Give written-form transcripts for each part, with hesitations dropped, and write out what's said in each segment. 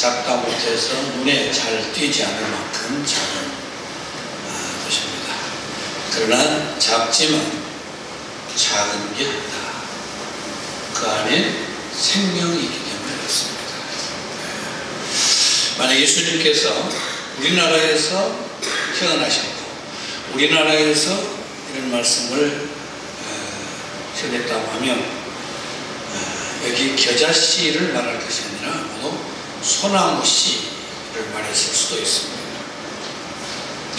작다 못해서 눈에 잘 띄지 않을 만큼 작은 것입니다. 그러나 작지만 작은 게 아니다. 그 안에 생명이 있기 때문에 그렇습니다. 만약 예수님께서 우리나라에서 태어나셨고 우리나라에서 이런 말씀을 전했다고 하면 여기 겨자씨를 말할 것이 아니라 바로 소나무씨를 말했을 수도 있습니다.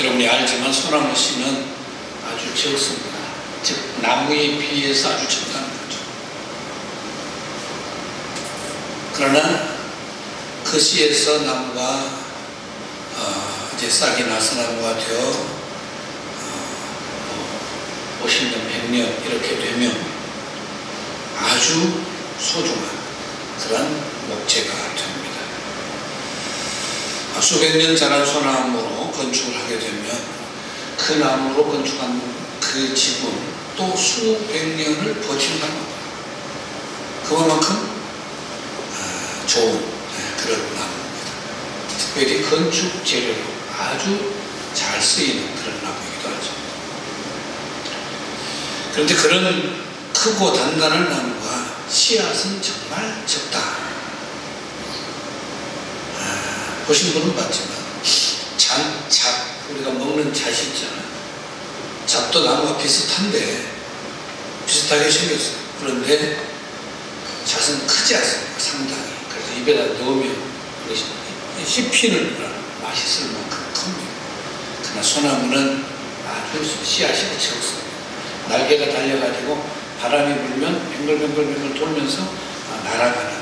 여러분이 알지만 소나무씨는 아주 적습니다. 즉 나무에 비해서 아주 적다는 거죠. 그러나 그 씨에서 나무가 이제 싹이 나서 나무가 되어 50년, 100년 이렇게 되면 아주 소중한 그런 목재가 됩니다. 수백 년 자란 소나무로 건축을 하게 되면 그 나무로 건축한 그 집은 또 수백 년을 버틴다는 겁니다. 그만큼 좋은 그런 나무입니다. 특별히 건축 재료로 아주 잘 쓰이는 그런 나무이기도 하죠. 그런데 그런 크고 단단한 나무가 씨앗은 정말 적다. 보신 분은 봤지만 잣, 우리가 먹는 잣이 있잖아요. 잣도 나무가 비슷한데 비슷하게 생겼어요. 그런데 잣은 크지 않습니까? 상당히. 그래서 입에다 넣으면 씹히는 그런 맛있을 만큼 큽니다. 그러나 소나무는 아주 씨앗이 적습니다. 날개가 달려가지고 바람이 불면 뱅글뱅글 돌면서 날아가는,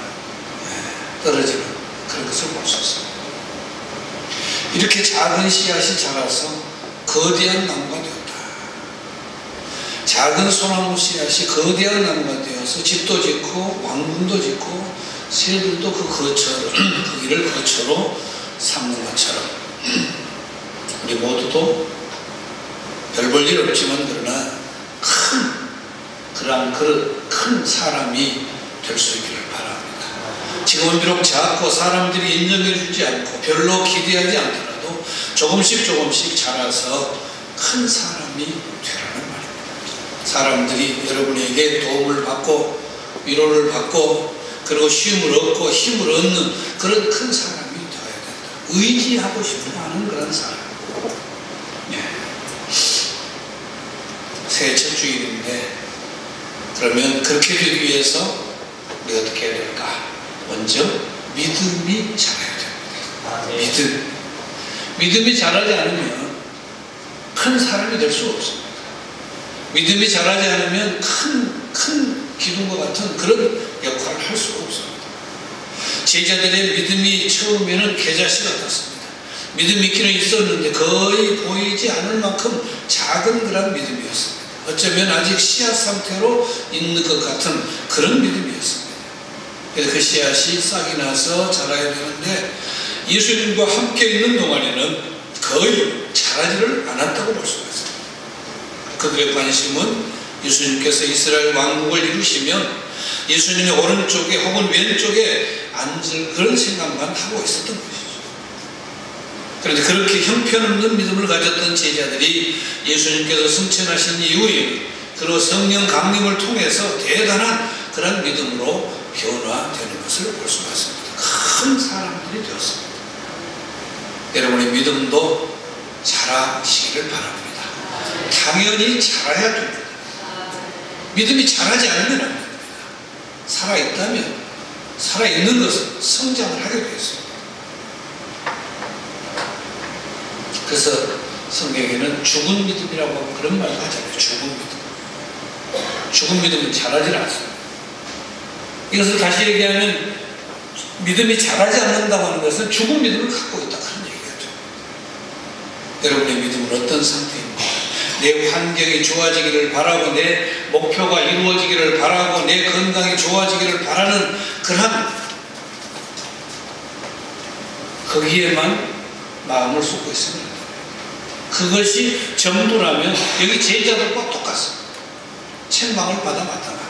떨어지는 그런 것을 볼 수 있습니다. 이렇게 작은 씨앗이 자라서 거대한 나무가 되었다. 작은 소나무 씨앗이 거대한 나무가 되어서 집도 짓고 왕궁도 짓고 새들도 그 길을 거처로 삼는 것처럼 우리 모두도 별 볼 일 없지만 그러나 큰 사람이 될 수 있기를 바랍니다. 지금은 비록 작고 사람들이 인정해 주지 않고 별로 기대하지 않더라도 조금씩 자라서 큰 사람이 되라는 말입니다. 사람들이 여러분에게 도움을 받고 위로를 받고 그리고 쉼을 얻고 힘을 얻는 그런 큰 사람이 되어야 된다. 의지하고 싶어 하는 그런 사람. 새해 첫 주일인데 그러면 그렇게 되기 위해서 우리가 어떻게 해야 될까? 먼저 믿음이 자라야 됩니다. 믿음이 자라지 않으면 큰 사람이 될 수 없습니다. 믿음이 자라지 않으면 큰 기둥과 같은 그런 역할을 할 수가 없습니다. 제자들의 믿음이 처음에는 겨자씨 같았습니다. 믿음이 있기는 있었는데 거의 보이지 않을 만큼 작은 그런 믿음이었습니다. 어쩌면 아직 씨앗 상태로 있는 것 같은 그런 믿음이었습니다. 그래서 그 씨앗이 싹이 나서 자라야 되는데 예수님과 함께 있는 동안에는 거의 자라지를 않았다고 볼 수가 있습니다. 그들의 관심은 예수님께서 이스라엘 왕국을 이루시면 예수님의 오른쪽에 혹은 왼쪽에 앉을 그런 생각만 하고 있었던 것이죠. 그런데 그렇게 형편없는 믿음을 가졌던 제자들이 예수님께서 승천하신 이후에 그리고 성령 강림을 통해서 대단한 그런 믿음으로 변화되는 것을 볼 수가 있습니다. 큰 사람들이 되었습니다. 여러분의 믿음도 자라시기를 바랍니다. 당연히 자라야 됩니다. 믿음이 자라지 않으면 안 됩니다. 살아있다면 살아있는 것은 성장을 하게 되어 있습니다. 그래서 성경에는 죽은 믿음이라고 하고 그런 말도 하잖아요. 죽은 믿음. 죽은 믿음은 자라지 않습니다. 이것을 다시 얘기하면 믿음이 자라지 않는다고 하는 것은 죽은 믿음을 갖고 있다 그런 얘기죠. 여러분의 믿음은 어떤 상태입니까? 내 환경이 좋아지기를 바라고 내 목표가 이루어지기를 바라고 내 건강이 좋아지기를 바라는 그러한 거기에만 마음을 쏟고 있습니다. 그것이 전부라면 여기 제자들과 똑같습니다. 책망을 받아 마땅합니다.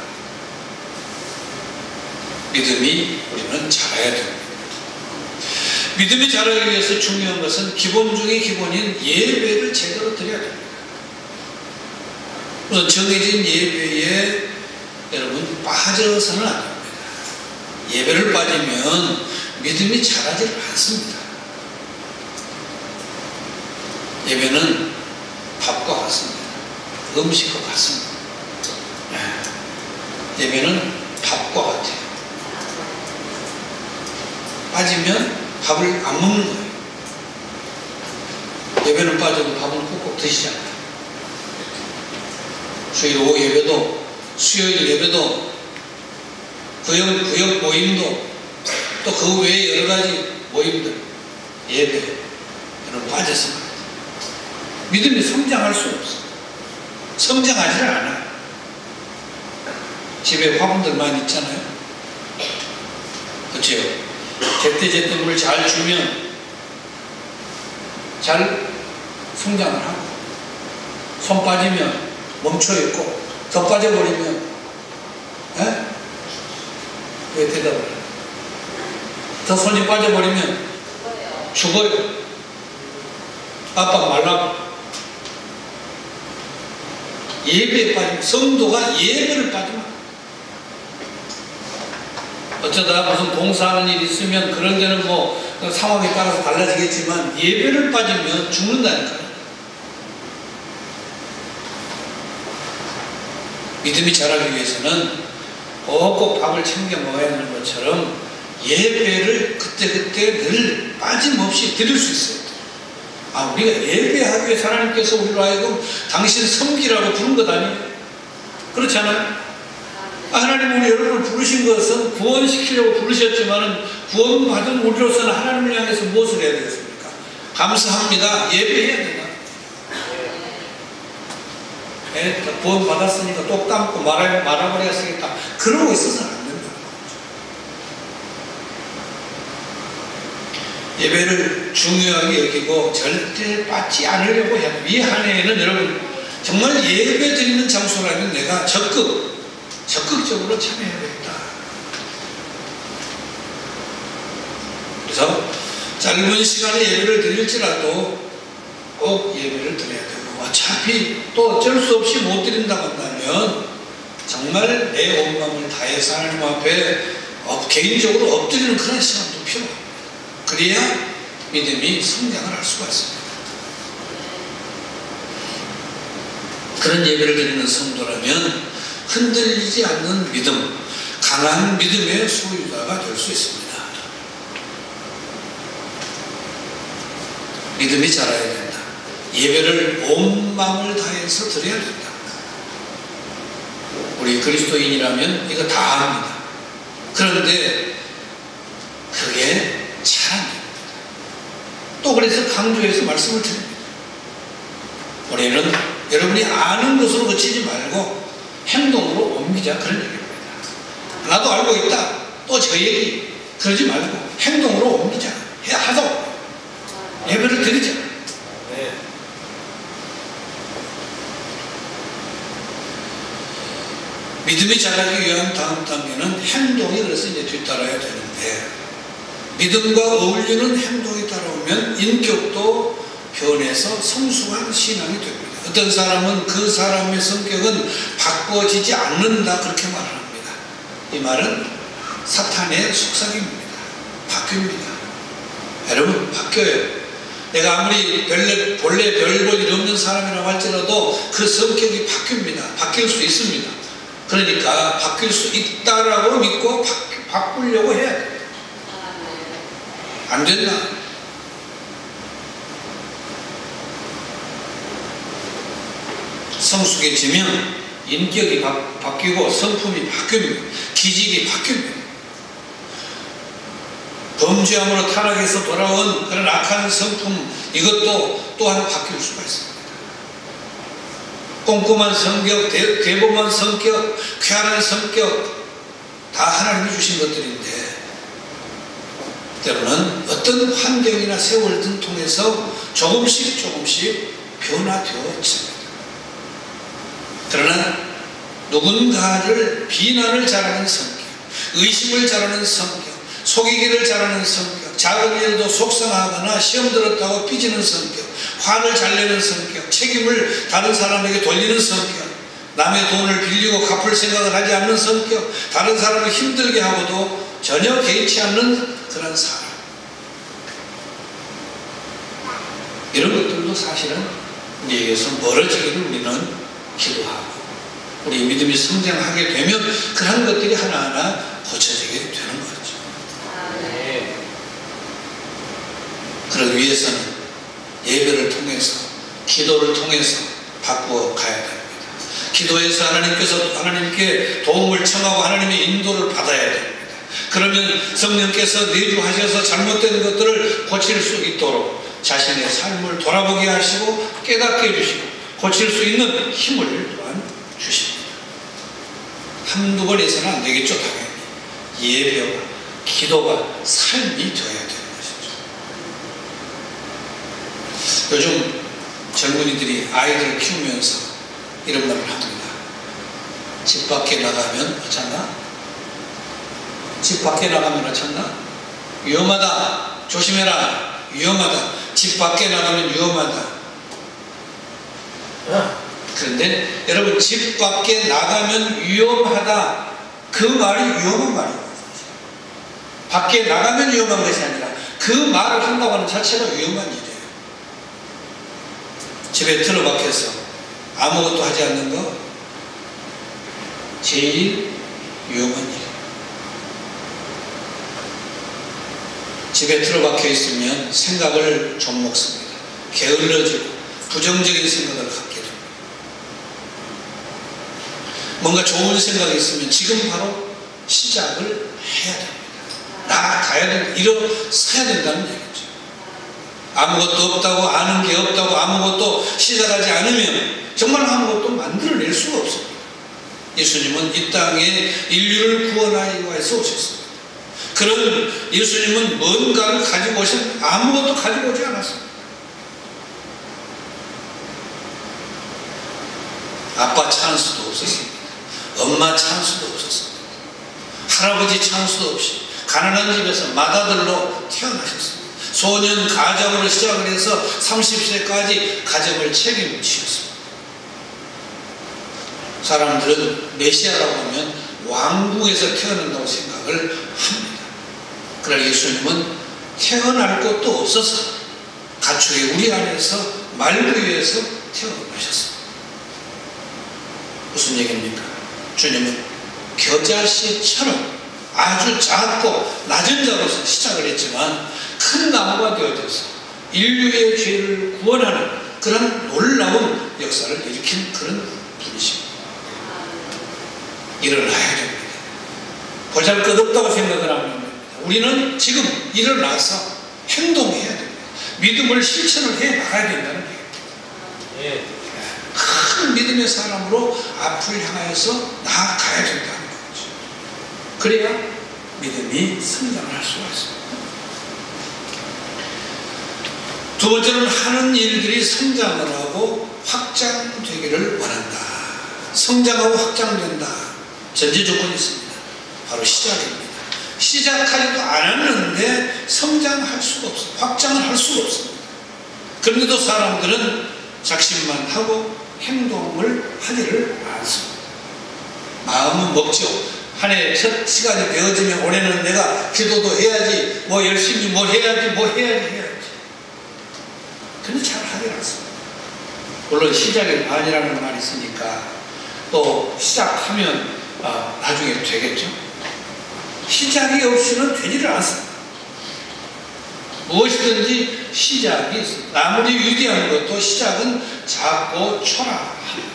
믿음이 우리는 자라야 됩니다. 믿음이 자라기 위해서 중요한 것은 기본 중의 기본인 예배를 제대로 드려야 됩니다. 우선 정해진 예배에 여러분 빠져서는 안 됩니다. 예배를 빠지면 믿음이 자라지 않습니다. 예배는 밥과 같습니다. 음식과 같습니다. 예배는 밥과 같아요. 빠지면 밥을 안 먹는 거예요. 예배는 빠져도 밥은 꼭꼭 드시잖아요. 수요일 오후 예배도, 수요일 예배도, 구역 모임도, 또 그 외에 여러 가지 모임들, 예배, 여러분 빠져서 말이에요. 믿음이 성장할 수 없어요. 성장하지 않아요. 집에 화분들 많이 있잖아요. 그렇죠? 제때제때 물을 잘 주면 잘 성장을 하고, 손 빠지면 멈춰있고, 더 빠져버리면 왜 대답을 해요? 더 손이 빠져버리면 죽어요. 아빠 말라고. 예배에 빠지면, 성도가 예배를 빠지면, 어쩌다 무슨 봉사하는 일이 있으면 그런 데는 뭐 상황에 따라서 달라지겠지만 예배를 빠지면 죽는다니까요. 믿음이 자라기 위해서는 꼭꼭 밥을 챙겨 먹어야 하는 것처럼 예배를 그때그때 늘 빠짐없이 드릴 수 있어요. 우리가 예배하기 위해 하나님께서 우리로 하여금 당신 섬기라고 부른 것 아니에요? 그렇잖아요? 하나님 우리 여러분을 부르신 것은 구원시키려고 부르셨지만 구원받은 우리로서는 하나님을 향해서 무엇을 해야 되겠습니까? 감사합니다. 예배해야 된다. 구원 받았으니까 똑 담고 말아버렸으니까 그러고 있어서는 안 된다. 예배를 중요하게 여기고 절대 빠지 않으려고 해야 합니다. 이 한 해에는 여러분 정말 예배 드리는 장소라면 내가 적극적으로 참여해야겠다. 그래서 짧은 시간에 예배를 드릴지라도 꼭 예배를 드려야 되고, 어차피 또 어쩔 수 없이 못 드린다고 한다면 정말 내 온 마음을 다해서 하나님 앞에 개인적으로 엎드리는 그런 시간도 필요합니다. 그래야 믿음이 성장을 할 수가 있습니다. 그런 예배를 드리는 성도라면 흔들리지 않는 믿음, 강한 믿음의 소유자가 될 수 있습니다. 믿음이 자라야 된다. 예배를 온 마음을 다해서 드려야 된다. 우리 그리스도인이라면 이거 다 합니다. 그런데 그게 잘 안 됩니다. 또 그래서 강조해서 말씀을 드립니다. 우리는 여러분이 아는 것으로 그치지 말고 행동으로 옮기자, 그런 얘기입니다. 나도 알고 있다, 또 저 얘기 그러지 말고 행동으로 옮기자, 하자고. 예배를 드리자. 네. 믿음이 자라기 위한 다음 단계는 행동이 그래서 이제 뒤따라야 되는데, 믿음과 어울리는 행동이 따라오면 인격도 변해서 성숙한 신앙이 됩니다. 어떤 사람은 그 사람의 성격은 바꿔지지 않는다, 그렇게 말을 합니다. 이 말은 사탄의 속삭임입니다. 바뀝니다. 여러분, 바뀌어요. 내가 아무리 본래 별 볼 일 없는 사람이라고 할지라도 그 성격이 바뀝니다. 바뀔 수 있습니다. 그러니까 바뀔 수 있다라고 믿고 바꾸려고 해야 돼요. 안 된다. 성숙해지면 인격이 바뀌고 성품이 바뀝니다. 기질이 바뀝니다. 범죄함으로 타락해서 돌아온 그런 악한 성품, 이것도 또한 바뀔 수가 있습니다. 꼼꼼한 성격, 대범한 성격, 쾌활한 성격, 다 하나님이 주신 것들인데 때로는 어떤 환경이나 세월 등 통해서 조금씩 변화되어집니다. 그러나 누군가를 비난을 잘하는 성격, 의심을 잘하는 성격, 속이기를 잘하는 성격, 작은 일도 속상하거나 시험 들었다고 삐지는 성격, 화를 잘 내는 성격, 책임을 다른 사람에게 돌리는 성격, 남의 돈을 빌리고 갚을 생각을 하지 않는 성격, 다른 사람을 힘들게 하고도 전혀 개의치 않는 그런 사람. 이런 것들도 사실은 우리에게서 멀어지기를 우리는 기도하고, 우리 믿음이 성장하게 되면 그런 것들이 하나하나 고쳐지게 되는 거죠. 그러기 위해서는 예배를 통해서, 기도를 통해서 바꾸어 가야 됩니다. 기도해서 하나님께 도움을 청하고 하나님의 인도를 받아야 됩니다. 그러면 성령께서 내주하셔서 잘못된 것들을 고칠 수 있도록 자신의 삶을 돌아보게 하시고 깨닫게 해주시고 고칠 수 있는 힘을 또한 주십니다. 한두 번 해서는 안 되겠죠. 당연히 예배와 기도가 삶이 되어야 되는 것이죠. 요즘 젊은이들이 아이들을 키우면서 이런 말을 합니다. 집 밖에 나가면 어쩌나? 집 밖에 나가면 어쩌나? 위험하다. 조심해라. 위험하다. 집 밖에 나가면 위험하다. 그런데 여러분, 집 밖에 나가면 위험하다, 그 말이 위험한 말이에요. 밖에 나가면 위험한 것이 아니라 그 말을 한다고 하는 자체가 위험한 일이에요. 집에 틀어박혀서 아무것도 하지 않는 거 제일 위험한 일. 집에 틀어박혀 있으면 생각을 좀 먹습니다. 게을러지고 부정적인 생각을 갖게 됩니다. 뭔가 좋은 생각이 있으면 지금 바로 시작을 해야 됩니다. 나아가야 됩니다. 일어서야 된다는 얘기죠. 아무것도 없다고, 아는 게 없다고, 아무것도 시작하지 않으면 정말 아무것도 만들어낼 수가 없습니다. 예수님은 이 땅에 인류를 구원하기 위해서 오셨습니다. 그런 예수님은 뭔가를 가지고 오신, 아무것도 가지고 오지 않았습니다. 아빠 찬스도 없었습니다. 엄마 찬스도 없었습니다. 할아버지 찬스도 없이 가난한 집에서 맏아들로 태어나셨습니다. 소년 가정으로 시작을 해서 30세까지 가정을 책임지셨습니다. 사람들은 메시아라고 하면 왕궁에서 태어난다고 생각을 합니다. 그러나 예수님은 태어날 것도 없어서 가축의 우리 안에서 말구 위에서 태어나셨습니다. 무슨 얘기입니까? 주님은 겨자씨처럼 아주 작고 낮은 자로서 시작을 했지만 큰 나무가 되어져서 인류의 죄를 구원하는 그런 놀라운 역사를 일으킨 그런 분이십니다. 일어나야 됩니다. 보잘것없다고 생각을 하면 됩니다. 우리는 지금 일어나서 행동해야 됩니다. 믿음을 실천을 해 나가야 된다는 얘기입니다. 큰 믿음의 사람으로 앞을 향하여서 나아가야 된다는 거죠. 그래야 믿음이 성장을 할 수가 있습니다. 두 번째는 하는 일들이 성장을 하고 확장되기를 원한다. 성장하고 확장된다. 전제 조건이 있습니다. 바로 시작입니다. 시작하지도 않았는데 성장할 수가 없어요. 확장을 할 수가 없습니다. 그런데도 사람들은 작심만 하고 행동을 하지를 않습니다. 마음은 먹죠. 한 해 첫 시간이 되어지면 올해는 내가 기도도 해야지, 뭐 열심히 뭐 해야지. 근데 잘 하지 않습니다. 물론 시작이 반이라는 말이 있으니까 또 시작하면 나중에 되겠죠. 시작이 없이는 되지를 않습니다. 무엇이든지 시작이 있습니다. 아무리 위대한 것도 시작은 작고 초라합니다.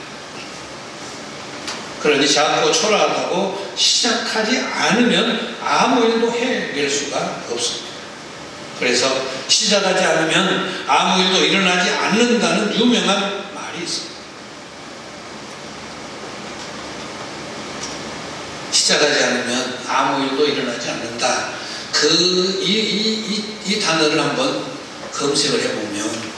그러니 작고 초라하다고 시작하지 않으면 아무 일도 해낼 수가 없습니다. 그래서 시작하지 않으면 아무 일도 일어나지 않는다는 유명한 말이 있습니다. 시작하지 않으면 아무 일도 일어나지 않는다. 이 단어를 한번 검색을 해보면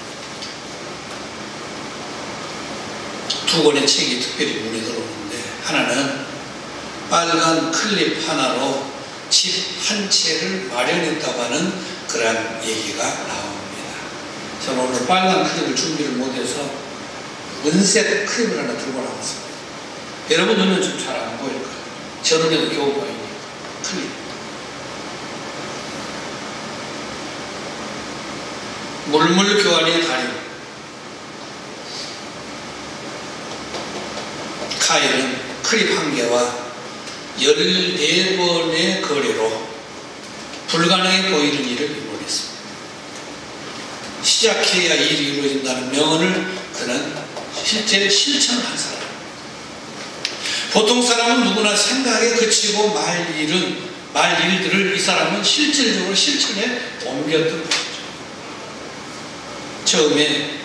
두 권의 책이 특별히 눈에 들어오는데, 하나는 빨간 클립 하나로 집 한 채를 마련했다고 하는 그러한 얘기가 나옵니다. 저는 오늘 빨간 크림을 준비를 못해서 은색 크림을 하나 들고 나왔습니다. 여러분 눈은 좀 잘 안 보일 거예요. 저 눈에도 겨우 보이니까. 크림. 물물 교환의 달인. 카일은 크립 한 개와 14번의 거래로 불가능해 보이는 일을 이루어냈습니다. 시작해야 일이 이루어진다는 명언을 그는 실제 실천을 한 사람. 보통 사람은 누구나 생각에 그치고 말 일들을 이 사람은 실질적으로 실천에 옮겼던 것이죠. 처음에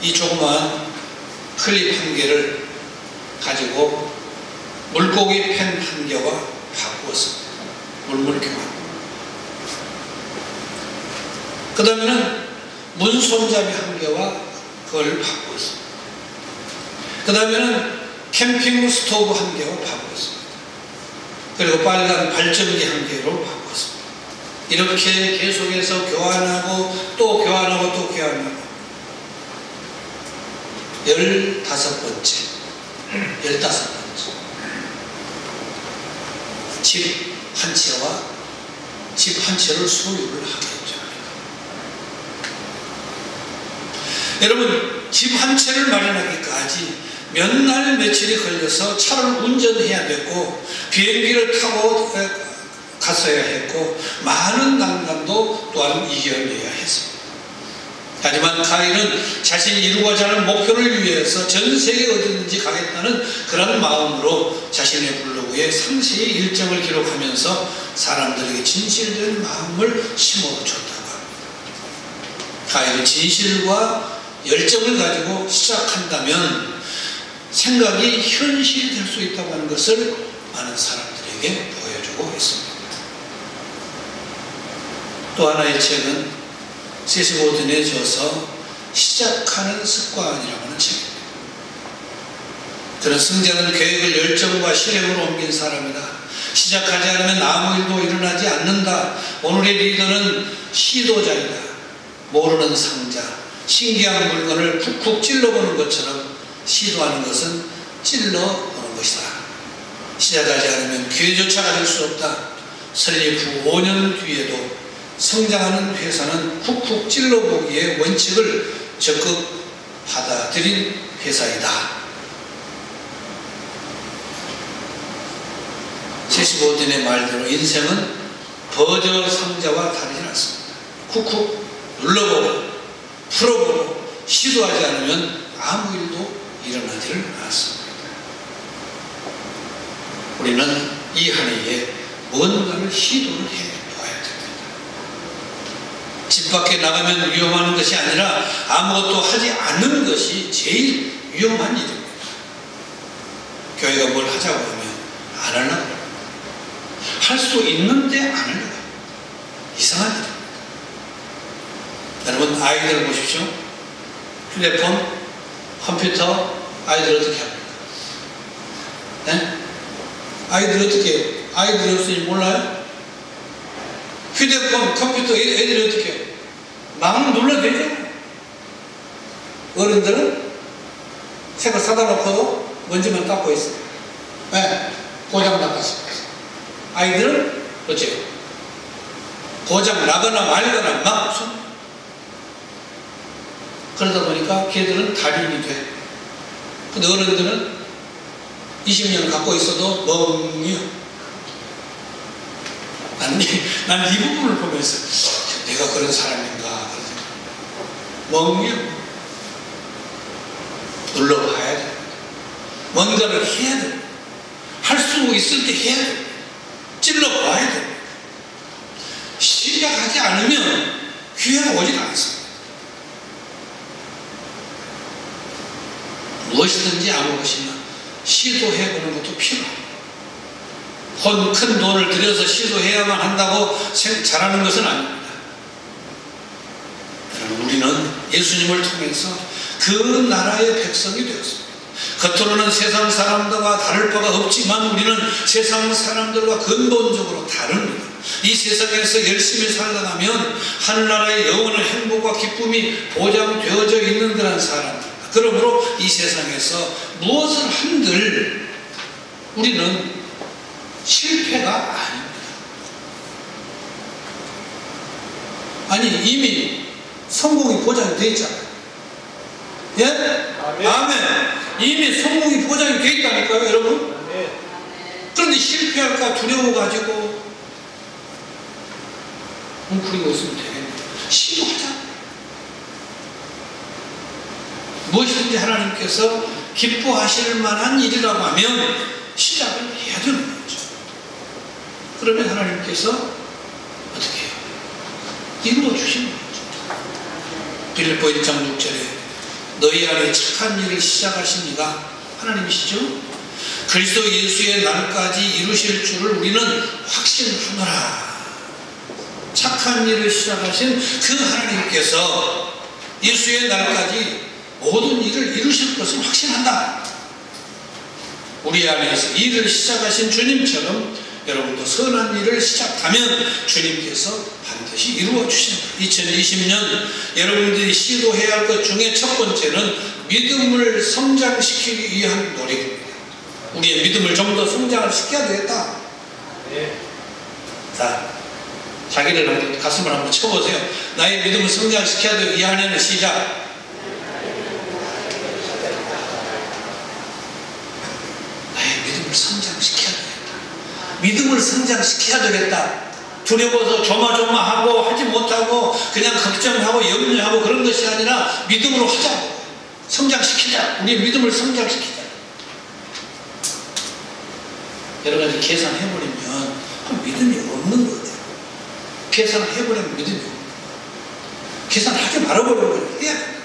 이 조그마한 클립 한 개를 가지고 물고기 펜 한 개와 바꾸었습니다. 물물교환. 그 다음에는 문손잡이 한 개와 그걸 바꾸었습니다. 그 다음에는 캠핑 스토브 한 개와 바꾸었습니다. 그리고 빨간 발전기 한 개로 바꾸었습니다. 이렇게 계속해서 교환하고 또 교환하고 또 교환하고 15번째 집 한 채와 집 한 채를 소유를 하겠죠. 여러분, 집 한 채를 마련하기까지 몇 날 며칠이 걸려서 차를 운전해야 됐고 비행기를 타고 갔어야 했고 많은 난관도 또한 이겨내야 했습니다. 하지만 카일은 자신이 이루고자 하는 목표를 위해서 전 세계 어디든지 가겠다는 그런 마음으로 자신의 블로그에 상세히 일정을 기록하면서 사람들에게 진실된 마음을 심어줬다고 합니다. 카일은 진실과 열정을 가지고 시작한다면 생각이 현실이 될 수 있다고 하는 것을 많은 사람들에게 보여주고 있습니다. 또 하나의 책은 세시 고든에 져서 시작하는 습관이라고 하는 책입니다. 그런 승자는 계획을 열정과 실행으로 옮긴 사람이다. 시작하지 않으면 아무 일도 일어나지 않는다. 오늘의 리더는 시도자이다. 모르는 상자, 신기한 물건을 쿡쿡 찔러보는 것처럼 시도하는 것은 찔러보는 것이다. 시작하지 않으면 기회조차 가질 수 없다. 설립 후 5년 뒤에도 성장하는 회사는 쿡쿡 찔러보기의 원칙을 적극 받아들인 회사이다. 세시 고든의 말대로 인생은 버저 상자와 다르지 않습니다. 쿡쿡 눌러보고 풀어보고 시도하지 않으면 아무 일도 일어나지를 않습니다. 우리는 이 한 해에 뭔가를 시도를 해봐야 됩니다. 집 밖에 나가면 위험한 것이 아니라 아무것도 하지 않는 것이 제일 위험한 일입니다. 교회가 뭘 하자고 하면 안 하려고 합니다. 할 수 있는데 안 하려고 합니다. 이상한 일입니다. 여러분, 아이들 보십시오. 휴대폰, 컴퓨터, 아이들 어떻게 합니까? 네? 아이들 어떻게 해요? 아이들이 없으니 몰라요? 휴대폰, 컴퓨터, 애들이 어떻게 해요? 막 눌러대죠? 어른들은 새 거 사다 놓고도 먼지만 닦고 있어요. 네? 고장 나갔어요. 아이들은 어째요? 고장 나거나 말거나 막 손. 그러다 보니까 걔들은 달인이 돼. 근데 어른들은 20년 갖고 있어도 멍이요. 난 이 부분을 보면서 내가 그런 사람인가 멍이요. 눌러봐야 돼. 뭔가를 해야 돼. 할 수 있을 때 해야 돼. 찔러봐야 돼. 시작하지 않으면 기회가 오질 않습니다. 무엇이든지 아무 것이나 시도해보는 것도 필요합니다. 큰 돈을 들여서 시도해야만 한다고 잘하는 것은 아닙니다. 우리는 예수님을 통해서 그 나라의 백성이 되었습니다. 겉으로는 세상 사람들과 다를 바가 없지만 우리는 세상 사람들과 근본적으로 다릅니다. 이 세상에서 열심히 살아가면 하늘나라의 영원한 행복과 기쁨이 보장되어져 있는 그런 사람들. 그러므로 이 세상에서 무엇을 한들 우리는 실패가 아닙니다. 아니 이미 성공이 보장이 되어 있잖아요. 예? 아멘. 아멘. 이미 성공이 보장이 되어 있다니까요, 여러분. 아멘. 그런데 실패할까 두려워가지고 웅크리고 있으면 되겠네요. 시도하자. 무엇이든지 하나님께서 기뻐하실 만한 일이라고 하면 시작을 해야 되는 거죠. 그러면 하나님께서 어떻게 해요? 이루어 주시는 거죠. 빌립보 1장 6절에 너희 안에 착한 일을 시작하신 이가 하나님이시죠? 그리스도 예수의 날까지 이루실 줄을 우리는 확신하노라. 착한 일을 시작하신 그 하나님께서 예수의 날까지 모든 일을 이루실 것을 확신한다. 우리 안에서 일을 시작하신 주님처럼 여러분도 선한 일을 시작하면 주님께서 반드시 이루어 주십니다. 2020년 여러분들이 시도해야 할 것 중에 첫 번째는 믿음을 성장시키기 위한 노력입니다. 우리의 믿음을 좀 더 성장을 시켜야 되겠다. 네. 자, 자기를 한번 가슴을 한번 쳐보세요. 나의 믿음을 성장시켜야 되기 위하여는 시작. 나의 믿음을 성장시켜야 되겠다. 믿음을 성장시켜야 되겠다. 두려워서 조마조마하고 하지 못하고 그냥 걱정하고 염려하고 그런 것이 아니라 믿음으로 하자고. 성장시키자. 우리의 믿음을 성장시키자. 여러 가지 계산해버리면 믿음이 없는 거예요. 계산해버리면 믿음이 없는 거예요. 계산하지 말아버리면 해야 돼요.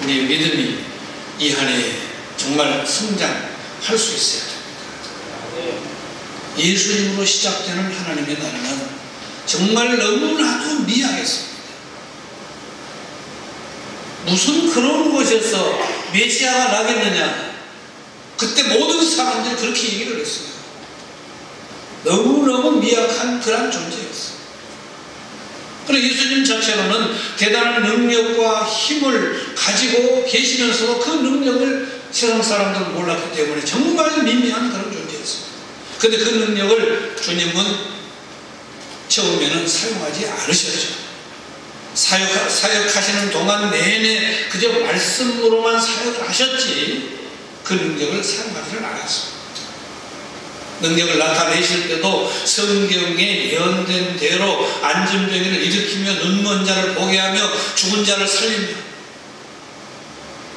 우리의 믿음이 이 한 해에 정말 성장할 수 있어야 됩니다. 예수님으로 시작되는 하나님의 나라는 정말 너무나도 미약했습니다. 무슨 그런 곳에서 메시아가 나겠느냐. 그때 모든 사람들이 그렇게 얘기를 했어요. 너무너무 미약한 그런 존재였어요. 그리고 예수님 자체로는 대단한 능력과 힘을 가지고 계시면서도 그 능력을 세상 사람들은 몰랐기 때문에 정말 미미한 그런 존재였습니다. 그런데 그 능력을 주님은 처음에는 사용하지 않으셨죠. 사역하시는 동안 내내 그저 말씀으로만 사역을 하셨지 그 능력을 사용하지를 않았습니다. 능력을 나타내실 때도 성경에 예언된 대로 안진병을 일으키며 눈먼 자를 보게 하며 죽은 자를 살리며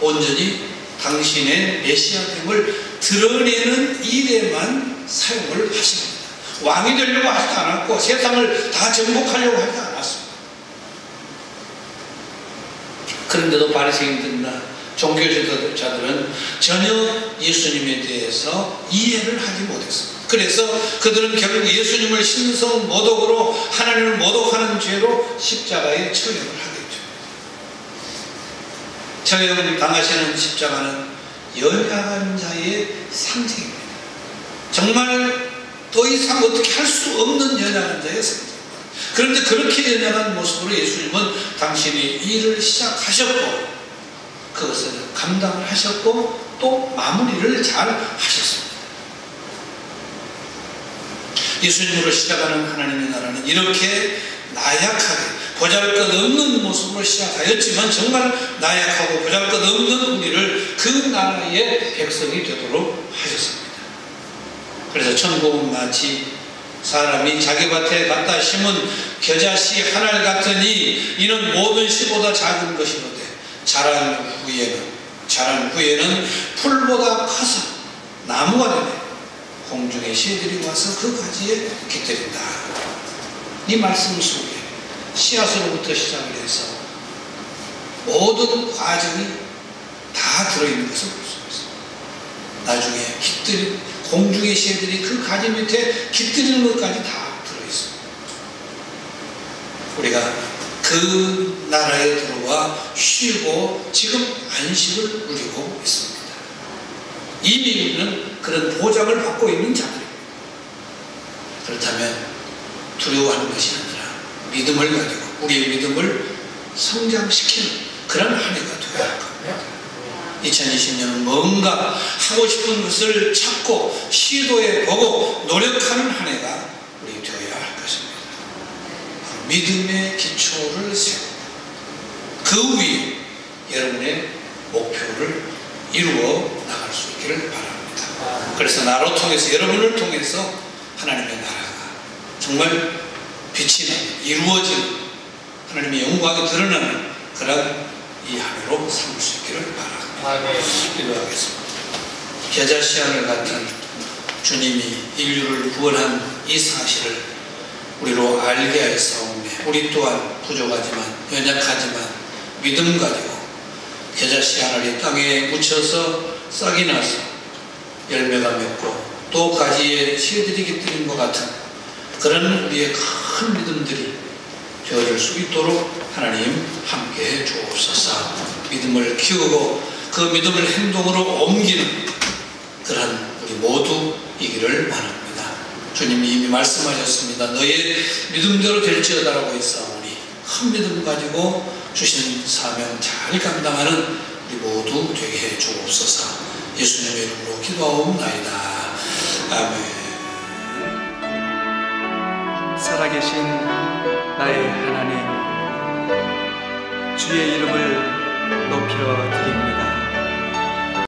온전히 당신의 메시아됨을 드러내는 일에만 사용을 하십니다. 왕이 되려고 하지 않았고 세상을 다 정복하려고 하지 않았습니다. 그런데도 바리새인들이나 종교지도자들은 전혀 예수님에 대해서 이해를 하지 못했습니다. 그래서 그들은 결국 예수님을 신성 모독으로 하나님을 모독하는 죄로 십자가에 처형을 하겠죠. 처형 당하시는 십자가는 연약한 자의 상징입니다. 정말 더 이상 어떻게 할 수 없는 연약한 자의 상징입니다. 그런데 그렇게 연약한 모습으로 예수님은 당신이 일을 시작하셨고 그것을 감당을 하셨고 또 마무리를 잘 하셨습니다. 예수님으로 시작하는 하나님의 나라는 이렇게 나약하게 보잘것없는 모습으로 시작하였지만 정말 나약하고 보잘것없는 우리를 그 나라의 백성이 되도록 하셨습니다. 그래서 천국은 마치 사람이 자기 밭에 갖다 심은 겨자씨 한 알 같으니 이는 모든 씨보다 작은 것이로되 자란 후에는 풀보다 커서 나무가 되네 공중의 새들이 와서 그 가지에 깃들인다. 이 말씀 속에 씨앗으로부터 시작을 해서 모든 과정이 다 들어있는 것을 볼 수 있습니다. 나중에 공중의 새들이 그 가지 밑에 깃들이는 것까지 다 들어있습니다. 우리가 그 나라에 들어와 쉬고 지금 안식을 누리고 있습니다. 이미 우리는 그런 보장을 받고 있는 자들입니다. 그렇다면 두려워하는 것이 아니라 믿음을 가지고 우리의 믿음을 성장시키는 그런 한 해가 되어야 할 겁니다. 2020년은 뭔가 하고 싶은 것을 찾고 시도해보고 노력하는 한 해가 우리 되어야 할 것입니다. 믿음의 기초를 세우고 그 위에 여러분의 목표를 이루어 나갈 수 있기를 바랍니다. 그래서 나로 통해서 여러분을 통해서 하나님의 나라가 정말 빛이 나는 이루어지는 하나님의 영광이 드러나는 그런 이 한 해로 삼을 수 있기를 바랍니다. 기도하겠습니다. 겨자씨앗을 같은 주님이 인류를 구원한 이 사실을 우리로 알게 하였사오매 우리 또한 부족하지만 연약하지만 믿음 가지고 겨자씨앗을 이 땅에 묻혀서 싹이 나서 열매가 맺고 또 가지에 씨들이 깃들인 것 같은 그런 우리의 큰 믿음들이 되어질 수 있도록 하나님 함께해 주옵소서. 믿음을 키우고 그 믿음을 행동으로 옮기는 그런 우리 모두이기를 바랍니다. 주님이 이미 말씀하셨습니다. 너의 믿음대로 될지어다라고 했사오니 큰 믿음 가지고 주신 사명 잘 감당하는 우리 모두 되게 해 주옵소서. 예수님의 이름으로 기도하옵나이다. 아멘. 살아계신 나의 하나님, 주의 이름을 높여 드립니다.